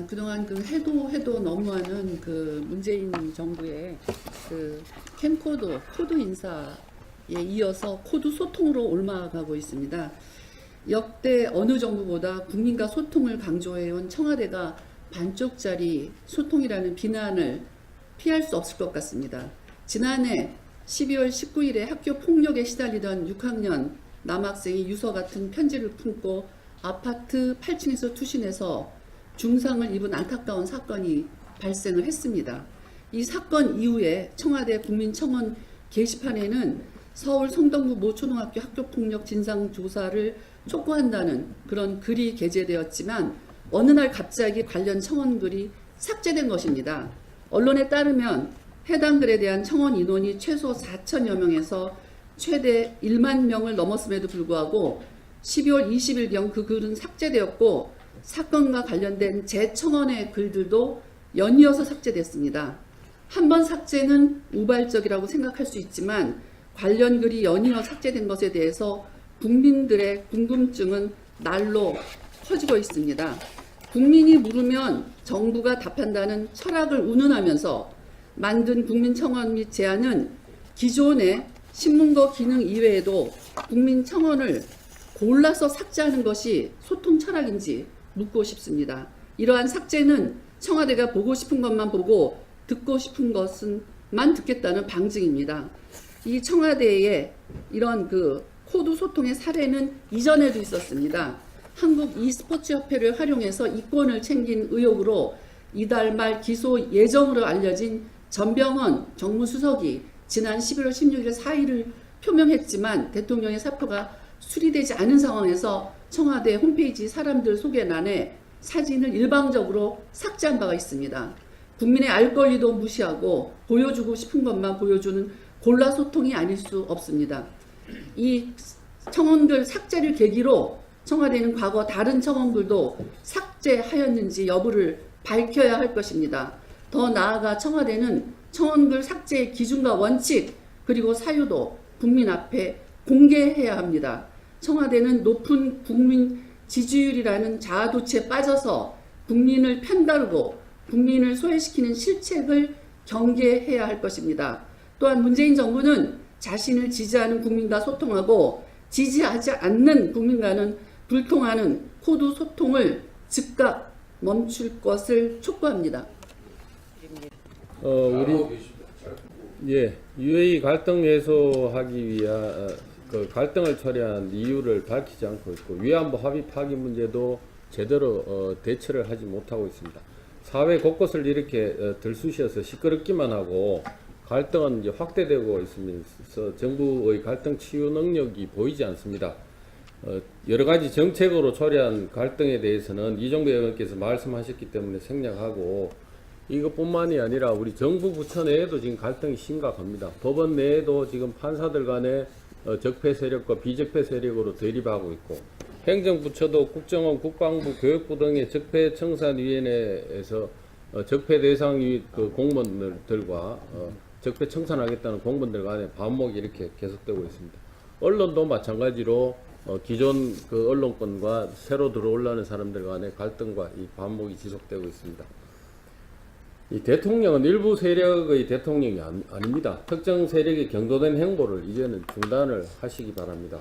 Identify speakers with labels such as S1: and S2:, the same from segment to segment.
S1: 그동안 그 해도 너무하는 그 문재인 정부의 그 캠코더 코드 인사에 이어서 코드 소통으로 옮아가고 있습니다. 역대 어느 정부보다 국민과 소통을 강조해온 청와대가 반쪽짜리 소통이라는 비난을 피할 수 없을 것 같습니다. 지난해 12월 19일에 학교 폭력에 시달리던 6학년 남학생이 유서 같은 편지를 품고 아파트 8층에서 투신해서 중상을 입은 안타까운 사건이 발생을 했습니다. 이 사건 이후에 청와대 국민청원 게시판에는 서울 성동구 모 초등학교 학교폭력 진상조사를 촉구한다는 그런 글이 게재되었지만 어느 날 갑자기 관련 청원글이 삭제된 것입니다. 언론에 따르면 해당 글에 대한 청원 인원이 최소 4천여 명에서 최대 1만 명을 넘었음에도 불구하고 12월 20일경 그 글은 삭제되었고 사건과 관련된 재청원의 글들도 연이어서 삭제됐습니다. 한 번 삭제는 우발적이라고 생각할 수 있지만 관련 글이 연이어 삭제된 것에 대해서 국민들의 궁금증은 날로 커지고 있습니다. 국민이 물으면 정부가 답한다는 철학을 운운하면서 만든 국민청원 및 제안은 기존의 신문거 기능 이외에도 국민청원을 골라서 삭제하는 것이 소통 철학인지 묻고 싶습니다. 이러한 삭제는 청와대가 보고 싶은 것만 보고 듣고 싶은 것만 듣겠다는 방증입니다. 이 청와대의 이런 그 코드 소통의 사례는 이전에도 있었습니다. 한국 e스포츠협회를 활용해서 이권을 챙긴 의혹으로 이달 말 기소 예정으로 알려진 전병헌 정무수석이 지난 11월 16일 사의를 표명했지만 대통령의 사표가 수리되지 않은 상황에서 청와대 홈페이지 사람들 소개란에 사진을 일방적으로 삭제한 바가 있습니다. 국민의 알 권리도 무시하고 보여주고 싶은 것만 보여주는 골라 소통이 아닐 수 없습니다. 이 청원글 삭제를 계기로 청와대는 과거 다른 청원글도 삭제하였는지 여부를 밝혀야 할 것입니다. 더 나아가 청와대는 청원글 삭제의 기준과 원칙 그리고 사유도 국민 앞에 공개해야 합니다. 청와대는 높은 국민 지지율이라는 자아도취에 빠져서 국민을 편다르고 국민을 소외시키는 실책을 경계해야 할 것입니다. 또한 문재인 정부는 자신을 지지하는 국민과 소통하고 지지하지 않는 국민과는 불통하는 코드 소통을 즉각 멈출 것을 촉구합니다.
S2: UAE 갈등 해소하기 위한 그 갈등을 초래한 이유를 밝히지 않고 있고 위안부 합의 파기 문제도 제대로 대처를 하지 못하고 있습니다. 사회 곳곳을 이렇게 들쑤셔서 시끄럽기만 하고 갈등은 이제 확대되고 있으면서 정부의 갈등 치유 능력이 보이지 않습니다. 여러 가지 정책으로 초래한 갈등에 대해서는 이종배 의원께서 말씀하셨기 때문에 생략하고 이것뿐만이 아니라 우리 정부 부처 내에도 지금 갈등이 심각합니다. 법원 내에도 지금 판사들 간에 적폐 세력과 비적폐 세력으로 대립하고 있고 행정부처도 국정원, 국방부, 교육부 등의 적폐청산위원회에서 적폐 대상 그 공무원들과 적폐 청산하겠다는 공무원들 간의 반목이 이렇게 계속되고 있습니다. 언론도 마찬가지로 기존 그 언론권과 새로 들어오려는 사람들 간의 갈등과 이 반목이 지속되고 있습니다. 이 대통령은 일부 세력의 대통령이 아닙니다. 특정 세력의 경도된 행보를 이제는 중단을 하시기 바랍니다.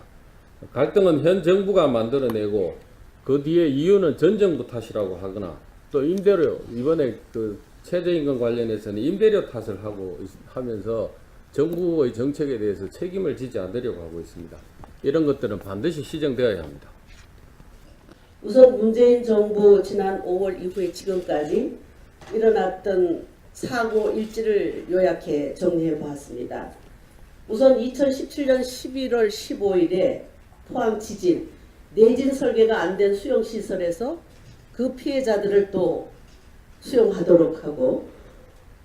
S2: 갈등은 현 정부가 만들어내고 그 뒤에 이유는 전 정부 탓이라고 하거나 또 임대료 이번에 그 최저임금 관련해서는 임대료 탓을 하면서 정부의 정책에 대해서 책임을 지지 않으려고 하고 있습니다. 이런 것들은 반드시 시정되어야 합니다.
S3: 우선 문재인 정부 지난 5월 이후에 지금까지 일어났던 사고 일지를 요약해 정리해 보았습니다. 우선 2017년 11월 15일에 포항 지진, 내진 설계가 안 된 수용시설에서 그 피해자들을 또 수용하도록 하고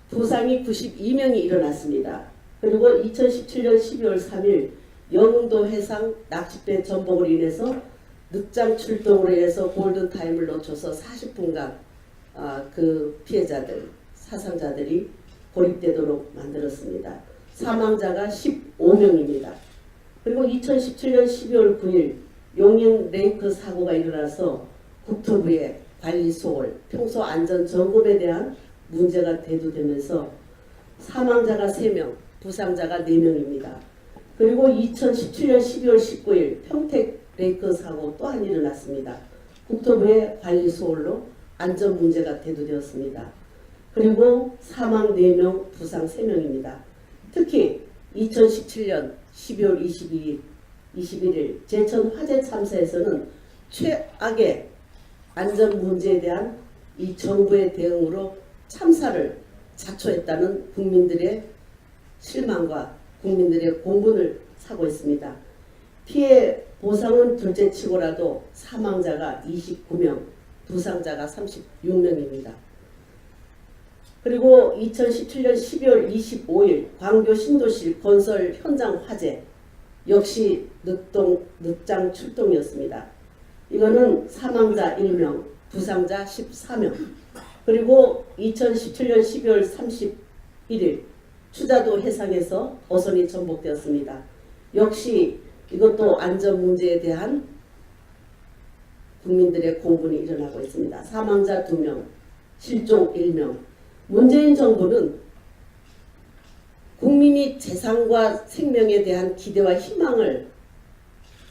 S3: 부상이 92명이 일어났습니다. 그리고 2017년 12월 3일 영흥도 해상 낚싯배 전복으로 인해서 늑장 출동으로 인해서 골든타임을 놓쳐서 40분간 그 피해자들, 사상자들이 고립되도록 만들었습니다. 사망자가 15명입니다. 그리고 2017년 12월 9일 용인 랭크 사고가 일어나서 국토부에 관리 소홀, 평소 안전 점검에 대한 문제가 대두되면서 사망자가 3명, 부상자가 4명입니다. 그리고 2017년 12월 19일 평택 레이크 사고 또한 일어났습니다. 국토부의 관리 소홀로 안전 문제가 대두되었습니다. 그리고 사망 4명, 부상 3명입니다. 특히 2017년 12월 21일 제천 화재 참사에서는 최악의 안전 문제에 대한 이 정부의 대응으로 참사를 자초했다는 국민들의 실망과 국민들의 공분을 사고 있습니다. 피해 보상은 둘째치고라도 사망자가 29명, 부상자가 36명입니다. 그리고 2017년 12월 25일 광교 신도시 건설 현장 화재 역시 늑장 출동이었습니다. 이거는 사망자 1명, 부상자 14명. 그리고 2017년 12월 31일 추자도 해상에서 어선이 전복되었습니다. 역시 이것도 안전 문제에 대한 국민들의 공분이 일어나고 있습니다. 사망자 2명, 실종 1명. 문재인 정부는 국민이 재산과 생명에 대한 기대와 희망을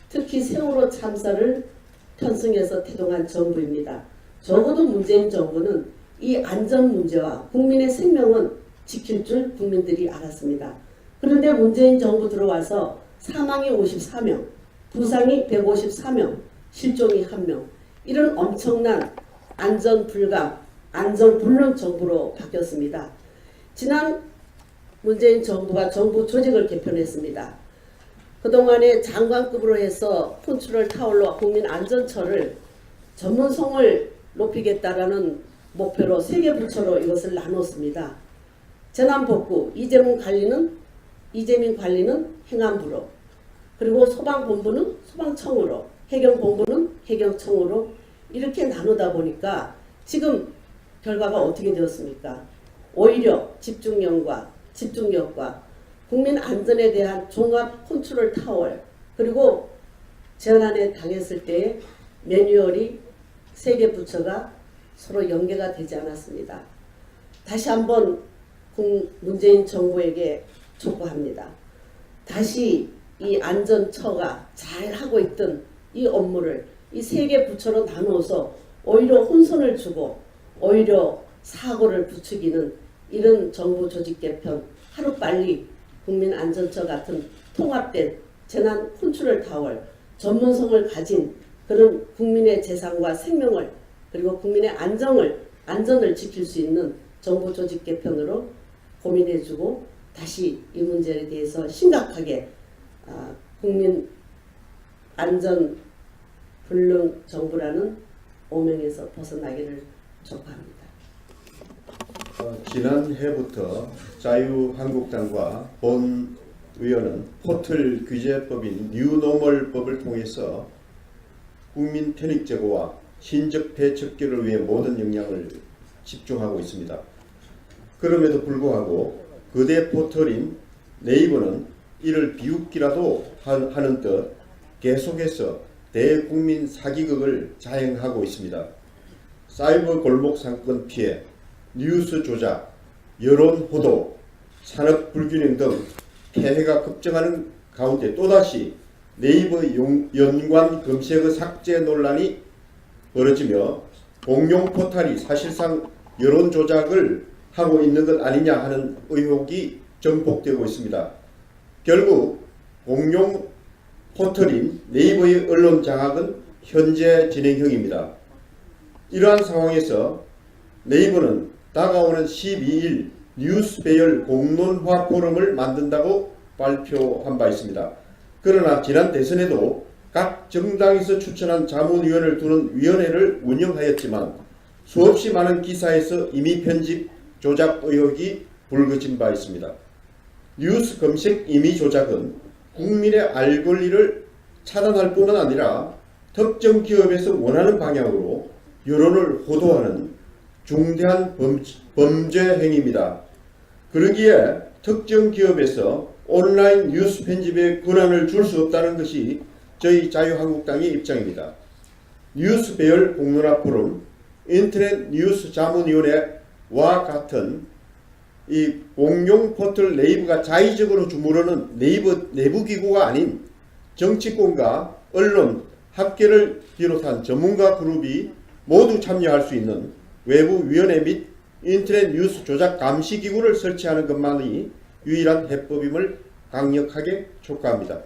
S3: 특히 세월호 참사를 편승해서 태동한 정부입니다. 적어도 문재인 정부는 이 안전 문제와 국민의 생명은 지킬 줄 국민들이 알았습니다. 그런데 문재인 정부 들어와서 사망이 54명, 부상이 154명, 실종이 1명, 이런 엄청난 안전 불감, 안전 불능 정부로 바뀌었습니다. 지난 문재인 정부가 정부 조직을 개편했습니다. 그동안에 장관급으로 해서 폰트럴 타월로 국민안전처를 전문성을 높이겠다라는 목표로 3개 부처로 이것을 나눴습니다. 재난복구, 이재민 관리는 행안부로, 그리고 소방본부는 소방청으로, 해경본부는 해경청으로 이렇게 나누다 보니까 지금 결과가 어떻게 되었습니까? 오히려 집중력과 국민 안전에 대한 종합 컨트롤 타월, 그리고 재난에 당했을 때의 매뉴얼이 3개 부처가 서로 연계가 되지 않았습니다. 다시 한번 문재인 정부에게 촉구합니다. 다시 이 안전처가 잘 하고 있던 이 업무를 이 3개 부처로 나누어서 오히려 혼선을 주고 오히려 사고를 부추기는 이런 정부 조직 개편, 하루빨리 국민안전처 같은 통합된 재난 컨트롤 타월, 전문성을 가진 그런 국민의 재산과 생명을 그리고 국민의 안전을 지킬 수 있는 정부 조직 개편으로 고민해주고 다시 이 문제에 대해서 심각하게 국민 안전 불능 정부라는 오명에서 벗어나기를 촉구합니다.
S4: 지난해부터 자유한국당과 본 의원은 포털 규제법인 뉴노멀법을 통해서 국민 편익 제고와 신적 대척기를 위해 모든 역량을 집중하고 있습니다. 그럼에도 불구하고 거대 포털인 네이버는 이를 비웃기라도 하는 듯 계속해서 대국민 사기극을 자행하고 있습니다. 사이버 골목 상권 피해, 뉴스 조작, 여론 호도, 산업 불균형 등 폐해가 급증하는 가운데 또다시 네이버 연관 검색어 삭제 논란이 벌어지며 공용 포털이 사실상 여론 조작을 하고 있는 것 아니냐 하는 의혹이 전폭되고 있습니다. 결국 공용 포털인 네이버의 언론 장악은 현재 진행형입니다. 이러한 상황에서 네이버는 다가오는 12일 뉴스 배열 공론화 포럼을 만든다고 발표한 바 있습니다. 그러나 지난 대선에도 각 정당에서 추천한 자문위원을 두는 위원회를 운영하였지만 수없이 많은 기사에서 임의 편집 조작 의혹이 불거진 바 있습니다. 뉴스 검색 임의 조작은 국민의 알 권리를 차단할 뿐만 아니라 특정 기업에서 원하는 방향으로 여론을 호도하는 중대한 범죄 행위입니다. 그러기에 특정 기업에서 온라인 뉴스 편집에 권한을 줄 수 없다는 것이 저희 자유한국당의 입장입니다. 뉴스 배열 공론화 포럼 인터넷 뉴스 자문위원회와 같은 이 공용 포털 네이버가 자의적으로 주무르는 네이버 내부 기구가 아닌 정치권과 언론, 학계를 비롯한 전문가 그룹이 모두 참여할 수 있는 외부 위원회 및 인터넷 뉴스 조작 감시 기구를 설치하는 것만이 유일한 해법임을 강력하게 촉구합니다.